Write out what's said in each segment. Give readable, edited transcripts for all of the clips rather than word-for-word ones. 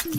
अब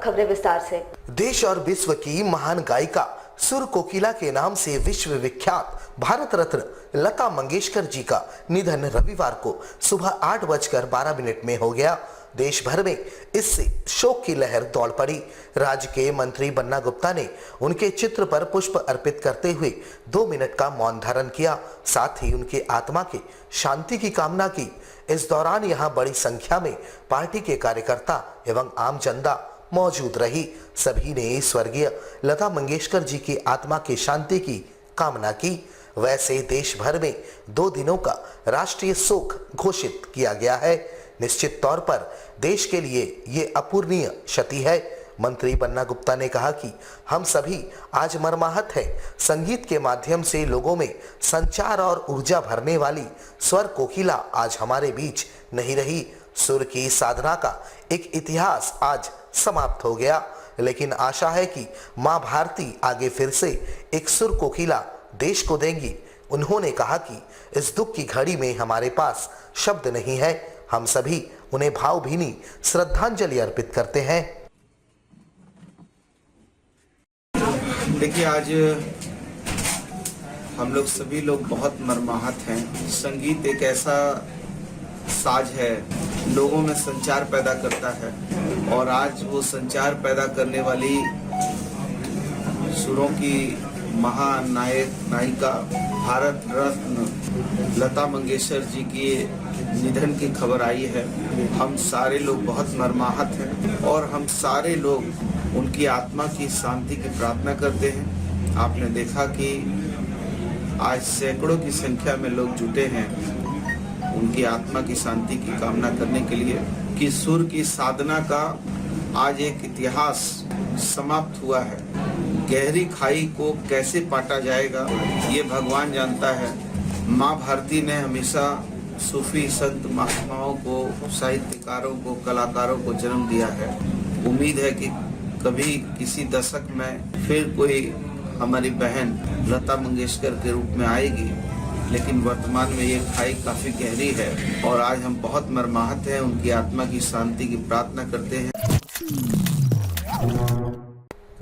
खबरें विस्तार से। देश और विश्व की महान गायिका सुर कोकिला के नाम से विश्व विख्यात भारत रत्न लता मंगेशकर जी का निधन रविवार को सुबह 8:12 में हो गया। देश भर में इससे शोक की लहर दौड़ पड़ी। राज्य के मंत्री बन्ना गुप्ता ने उनके चित्र पर पुष्प अर्पित करते हुए 2 मिनट का मौन धारण किया। साथ ही उनके आत्मा के शांति की कामना की। इस दौरान यहां बड़ी संख्या में पार्टी के कार्यकर्ता एवं आम जनता मौजूद रही। सभी ने स्वर्गीय लता मंगेशकर जी की आत्मा की शांति की कामना की। वैसे देश भर में 2 दिनों का राष्ट्रीय शोक घोषित किया गया है। निश्चित तौर पर देश के लिए ये अपूरणीय क्षति है। मंत्री बन्ना गुप्ता ने कहा कि हम सभी आज मर्माहत हैं। संगीत के माध्यम से लोगों में संचार और ऊर्जा भरने वाली स्वर कोकिला आज हमारे बीच नहीं रही। सुर की साधना का एक इतिहास आज समाप्त हो गया, लेकिन आशा है कि मां भारती आगे फिर से एक सुर कोकिला देश को देंगी। उन्होंने कहा कि इस दुख की घड़ी में हमारे पास शब्द नहीं है। हम सभी उन्हें भावभीनी श्रद्धांजलि अर्पित करते हैं। देखिए, आज हम लोग सभी लोग बहुत मर्माहत हैं। संगीत एक ऐसा साज है, लोगों में संचार पैदा करता है, और आज वो संचार पैदा करने वाली सुरों की महान नायिका भारत रत्न लता मंगेशकर जी की निधन की खबर आई है। हम सारे लोग बहुत मर्माहत हैं और हम सारे लोग उनकी आत्मा की शांति की प्रार्थना करते हैं। आपने देखा कि आज सैकड़ों की संख्या में लोग जुटे हैं उनकी आत्मा की शांति की कामना करने के लिए कि सुर की साधना का आज एक इतिहास समाप्त हुआ है। गहरी खाई को कैसे पाटा जाएगा ये भगवान जानता है। माँ भारती ने हमेशा सूफी संत महात्माओं को, साहित्यकारों को, कलाकारों को जन्म दिया है। उम्मीद है कि कभी किसी दशक में फिर कोई हमारी बहन लता मंगेशकर के रूप में आएगी, लेकिन वर्तमान में ये खाई काफी गहरी है और आज हम बहुत मर्माहत हैं। उनकी आत्मा की शांति की प्रार्थना करते हैं।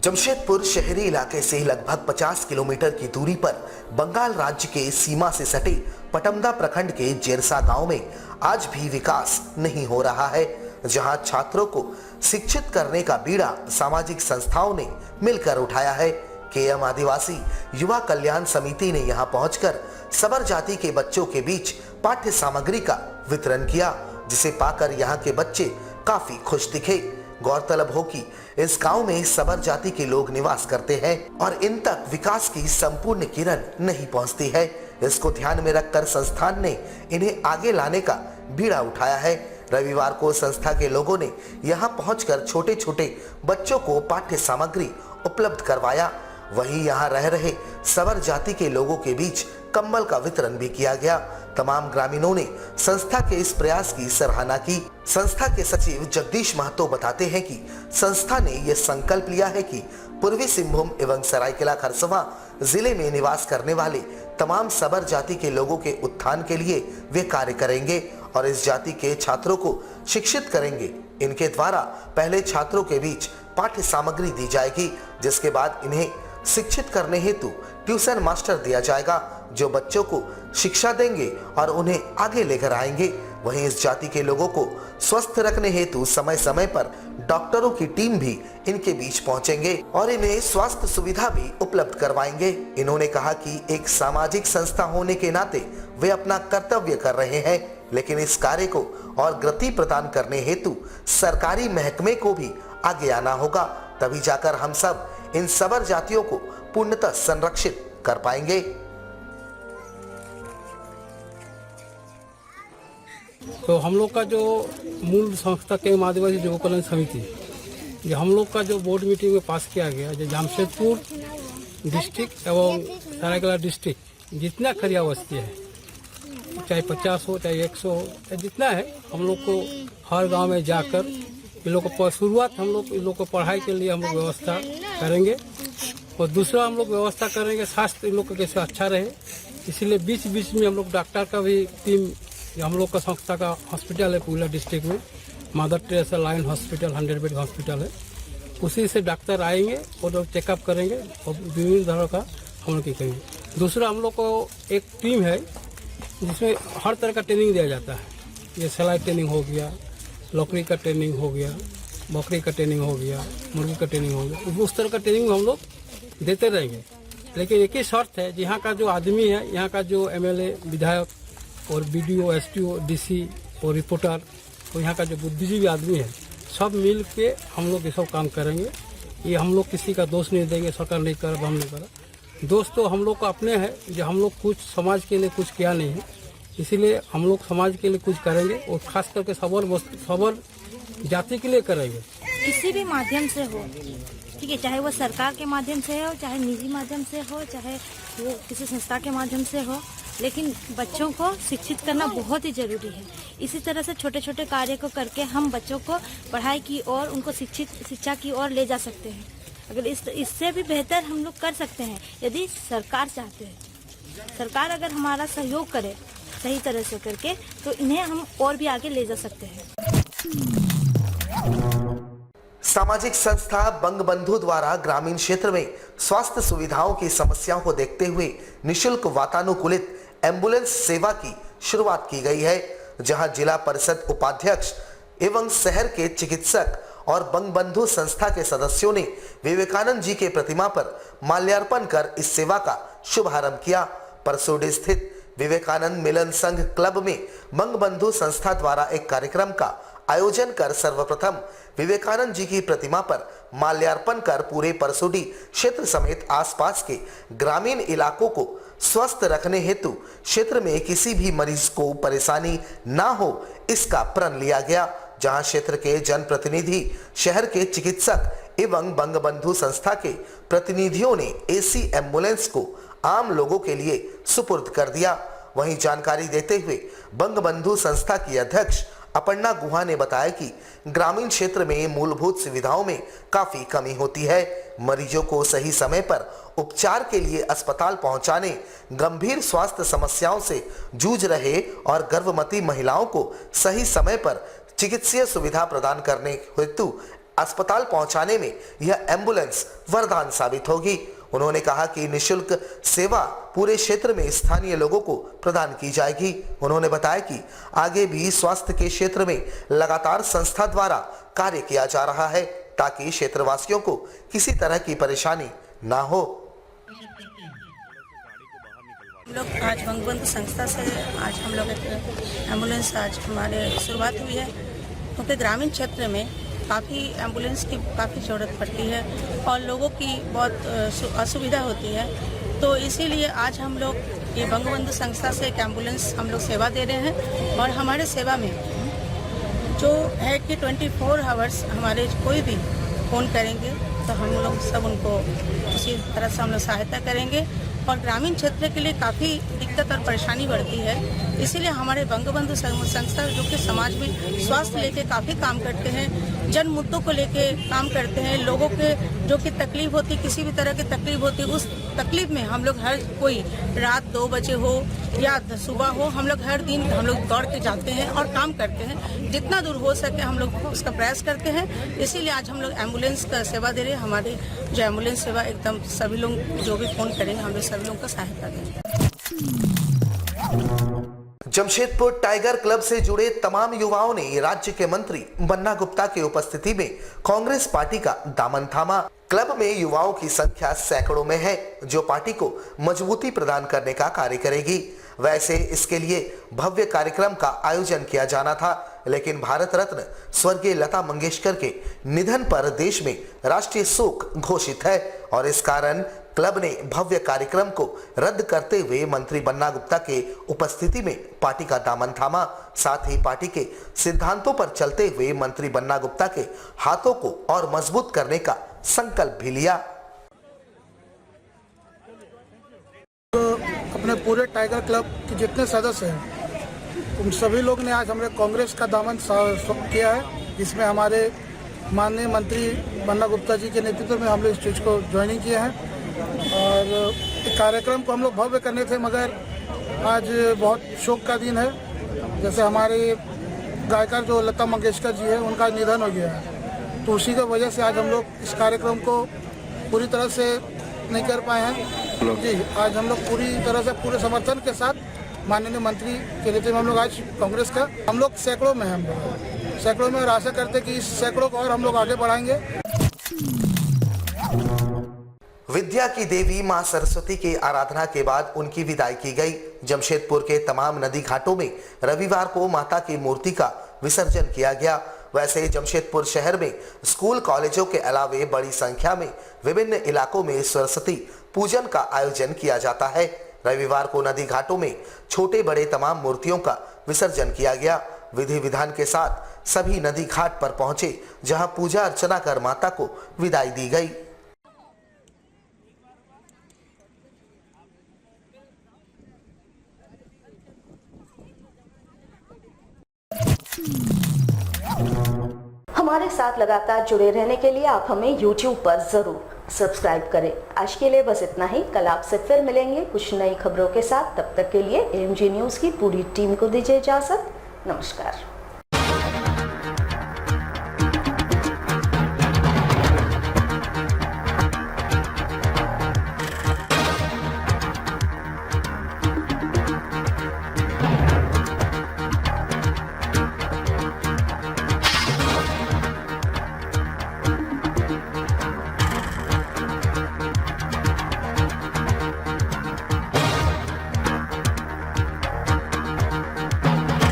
जमशेदपुर शहरी इलाके से लगभग 50 किलोमीटर की दूरी पर बंगाल राज्य के सीमा से सटे पटमदा प्रखंड के जेरसा गांव में आज भी विकास नहीं हो रहा है, जहां छात्रों को शिक्षित करने का बीड़ा सामाजिक संस्थाओं ने मिलकर उठाया है। केएम आदिवासी युवा कल्याण समिति ने यहां पहुंचकर सबर जाति के बच्चों के बीच पाठ्य सामग्री का वितरण किया, जिसे पाकर यहां के बच्चे काफी खुश दिखे। गौरतलब हो कि इस गांव में सबर जाति के लोग निवास करते हैं और इन तक विकास की संपूर्ण किरण नहीं पहुंचती है। इसको ध्यान में रखकर संस्थान ने इन्हें आगे लाने का बीड़ा उठाया है। रविवार को संस्था के लोगों ने यहां पहुंचकर छोटे छोटे बच्चों को पाठ्य सामग्री उपलब्ध करवाया। वहीं यहां रह रहे सबर जाति के लोगों के बीच कंबल का वितरण भी किया गया। तमाम ग्रामीणों ने संस्था के इस प्रयास की सराहना की। संस्था के सचिव जगदीश महतो बताते हैं कि संस्था ने यह संकल्प लिया है कि पूर्वी सिंहभूम एवं सरायकेला खरसवां जिले में निवास करने वाले तमाम सबर जाति के लोगों के उत्थान के लिए वे कार्य करेंगे और इस जाति के छात्रों को शिक्षित करेंगे। इनके द्वारा पहले छात्रों के बीच पाठ्य सामग्री दी जाएगी, जिसके बाद इन्हें शिक्षित करने हेतु ट्यूशन मास्टर दिया जाएगा, जो बच्चों को शिक्षा देंगे और उन्हें आगे लेकर आएंगे। वहीं इस जाति के लोगों को स्वस्थ रखने हेतु समय समय पर डॉक्टरों की टीम भी इनके बीच पहुंचेंगे और इन्हें स्वास्थ्य सुविधा भी उपलब्ध करवाएंगे। इन्होंने कहा कि एक सामाजिक संस्था होने के नाते वे अपना कर्तव्य कर रहे हैं, लेकिन इस कार्य को और गति प्रदान करने हेतु सरकारी महकमे को भी आगे आना होगा, तभी जाकर हम सब इन सबर जातियों को पूर्णतः संरक्षित कर पाएंगे। तो हम लोग का जो मूल संस्था केएम आदिवासी युवा कल्याण समिति, ये हम लोग का जो बोर्ड मीटिंग में पास किया गया, जो जमशेदपुर डिस्ट्रिक्ट एवं सरायकेला डिस्ट्रिक्ट जितना खरिया बस्ती है, चाहे 50 हो चाहे 100 हो चाहे जितना है, हम लोग को हर गांव में जाकर इन लोग को शुरुआत हम लोग इन लोग को पढ़ाई के लिए हम लोग व्यवस्था करेंगे और दूसरा हम लोग व्यवस्था करेंगे स्वास्थ्य इन लोग का कैसे अच्छा रहे। इसीलिए बीच बीच में हम लोग डॉक्टर का भी टीम, हम लोग का संस्था का हॉस्पिटल है पूरा डिस्ट्रिक्ट में, mother Teresa line hospital 100 bed hospital है, उसी से डॉक्टर आएंगे और लोग चेकअप करेंगे और विभिन्न तरह का हम लोग की करेंगे। दूसरा, हम लोग को एक टीम है जिसमें हर तरह का ट्रेनिंग दिया जाता है। ये सिलाई ट्रेनिंग हो गया, लकड़ी का ट्रेनिंग हो गया, बकरी का ट्रेनिंग हो गया, मुर्गी का ट्रेनिंग हो गया, उस तरह का ट्रेनिंग हम लोग देते रहेंगे। लेकिन एक ही शर्त है, यहाँ का जो आदमी है, यहाँ का जो एमएलए, विधायक और बीडीओ, एसडीओ, डीसी और रिपोर्टर और यहाँ का जो बुद्धिजीवी आदमी है, सब मिल के हम लोग ये सब काम करेंगे। ये हम लोग किसी का दोष नहीं देंगे, सरकार नहीं कर, हम नहीं करा। दोस्त तो हम लोग को अपने हैं, जो हम लोग कुछ समाज के लिए कुछ किया नहीं है, इसीलिए हम लोग समाज के लिए कुछ करेंगे और खास करके सबल जाति के लिए करेंगे। किसी भी माध्यम से हो, ठीक है, चाहे वो सरकार के माध्यम से हो, चाहे निजी माध्यम से हो, चाहे वो किसी संस्था के माध्यम से हो, लेकिन बच्चों को शिक्षित करना बहुत ही जरूरी है। इसी तरह से छोटे छोटे कार्य को करके हम बच्चों को पढ़ाई की ओर, उनको शिक्षा की ओर ले जा सकते हैं। अगर इससे भी बेहतर हम लोग कर सकते हैं यदि सरकार चाहते हैं। सरकार अगर हमारा सहयोग करे सही तरह से करके, तो इन्हें हम और भी आगे ले जा सकते हैं। सामाजिक संस्था बंगबंधु द्वारा ग्रामीण क्षेत्र में स्वास्थ्य सुविधाओं की समस्याओं को देखते हुए निशुल्क वातानुकूलित एम्बुलेंस सेवा की शुरुआत की गई है, जहां जिला परिषद उपाध्यक्ष एवं शहर के चिकित्सक और बंगबंधु संस्था के सदस्यों ने विवेकानंद जी के प्रतिमा पर माल्यार्पण कर इस सेवा का शुभारंभ किया। परसोडी स्थित विवेकानंद मिलन संघ क्लब में बंगबंधु संस्था द्वारा एक कार्यक्रम का आयोजन कर सर्वप्रथम विवेकानंद जी की प्रतिमा पर माल्यार्पण कर पूरे परसोडी क्षेत्र समेत आसपास के ग्रामीण इलाकों को स्वस्थ रखने हेतु क्षेत्र में किसी भी मरीज को परेशानी ना हो, इसका प्रण लिया गया। जहां क्षेत्र के जनप्रतिनिधि, शहर के चिकित्सक एवं बंगबंधु संस्था के प्रतिनिधियों ने एसी एम्बुलेंस को आम लोगों के लिए सुपुर्द कर दिया। वहीं जानकारी देते हुए बंगबंधु संस्था की अध्यक्ष अपर्णा गुहा ने बताया कि ग्रामीण क्षेत्र में मूलभूत सुविधाओं में काफी कमी होती है। मरीजों को सही समय पर उपचार के लिए अस्पताल पहुंचाने, गंभीर स्वास्थ्य समस्याओं से जूझ रहे और गर्भवती महिलाओं को सही समय पर चिकित्सीय सुविधा प्रदान करने हेतु अस्पताल पहुंचाने में यह एम्बुलेंस वरदान साबित होगी। उन्होंने कहा कि निशुल्क सेवा पूरे क्षेत्र में स्थानीय लोगों को प्रदान की जाएगी। उन्होंने बताया कि आगे भी स्वास्थ्य के क्षेत्र में लगातार संस्था द्वारा कार्य किया जा रहा है, ताकि क्षेत्रवासियों को किसी तरह की परेशानी ना हो। हम लोग आज बंगबंधु संस्था से आज हम लोग एम्बुलेंस आज हमारे शुरुआत हुई है, क्योंकि ग्रामीण क्षेत्र में काफ़ी एम्बुलेंस की काफ़ी ज़रूरत पड़ती है और लोगों की बहुत असुविधा होती है। तो इसीलिए आज हम लोग ये बंगबंधु संस्था से एक एम्बुलेंस हम लोग सेवा दे रहे हैं। और हमारे सेवा में जो है कि 24 आवर्स हमारे कोई भी फ़ोन करेंगे तो हम लोग सब उनको उसी तरह से हम लोग सहायता करेंगे। और ग्रामीण क्षेत्र के लिए काफ़ी दिक्कत और परेशानी बढ़ती है, इसीलिए हमारे बंगबंधु संस्था जो कि समाज में स्वास्थ्य लेके काफ़ी काम करते हैं, जन मुद्दों को लेके काम करते हैं। लोगों के जो कि तकलीफ होती, किसी भी तरह की तकलीफ होती, उस तकलीफ में हम लोग हर कोई रात 2 बजे हो या सुबह हो, हम लोग हर दिन हम लोग दौड़ के जाते हैं और काम करते हैं। जितना दूर हो सके हम लोग उसका प्रयास करते हैं। इसीलिए आज हम लोग एम्बुलेंस का सेवा दे रहे हैं। हमारी जो एम्बुलेंस सेवा एकदम सभी लोग जो भी फ़ोन करेंगे हम लोग सभी लोगों को सहायता देंगे। जमशेदपुर टाइगर क्लब से जुड़े तमाम युवाओं ने राज्य के मंत्री बन्ना गुप्ता की उपस्थिति में कांग्रेस पार्टी का दामन थामा। क्लब में युवाओं की संख्या सैकड़ों में है, जो पार्टी को मजबूती प्रदान करने का कार्य करेगी। वैसे इसके लिए भव्य कार्यक्रम का आयोजन किया जाना था, लेकिन भारत रत्न स्वर्गीय लता मंगेशकर के निधन पर देश में राष्ट्रीय शोक घोषित है और इस कारण क्लब ने भव्य कार्यक्रम को रद्द करते हुए मंत्री बन्ना गुप्ता के उपस्थिति में पार्टी का दामन थामा। साथ ही पार्टी के सिद्धांतों पर चलते हुए मंत्री बन्ना गुप्ता के हाथों को और मजबूत करने का संकल्प भी लिया। तो अपने पूरे टाइगर क्लब के जितने सदस्य हैं उन सभी लोग ने आज हमारे कांग्रेस का दामन किया है, जिसमें हमारे माननीय मंत्री बन्ना गुप्ता जी के नेतृत्व में हम लोग इस चीज़ को ज्वाइनिंग किए हैं। और एक कार्यक्रम को हम लोग भव्य करने थे, मगर आज बहुत शोक का दिन है। जैसे हमारे गायिका जो लता मंगेशकर जी है उनका निधन हो गया है, तो उसी की वजह से आज हम लोग इस कार्यक्रम को पूरी तरह से नहीं कर पाए हैं। जी आज हम लोग पूरी तरह से पूरे समर्थन के साथ माननीय मंत्री के नेतृत्व में हम लोग आज कांग्रेस का हम लोग सैकड़ों में हैं, हम लोग सैकड़ों में, और आशा करते हैं कि इस सैकड़ों को और हम लोग आगे बढ़ाएंगे। विद्या की देवी मां सरस्वती की आराधना के बाद उनकी विदाई की गई। जमशेदपुर के तमाम नदी घाटों में रविवार को माता की मूर्ति का विसर्जन किया गया। वैसे जमशेदपुर शहर में स्कूल कॉलेजों के अलावे बड़ी संख्या में विभिन्न इलाकों में सरस्वती पूजन का आयोजन किया जाता है। रविवार को नदी घाटों में छोटे बड़े तमाम मूर्तियों का विसर्जन किया गया। विधि विधान के साथ सभी नदी घाट पर पहुंचे, जहां पूजा अर्चना कर माता को विदाई दी गई। हमारे साथ लगातार जुड़े रहने के लिए आप हमें YouTube पर जरूर सब्सक्राइब करें। आज के लिए बस इतना ही। कल आपसे फिर मिलेंगे कुछ नई खबरों के साथ। तब तक के लिए AMG न्यूज़ की पूरी टीम को दीजिए इजाजत। नमस्कार।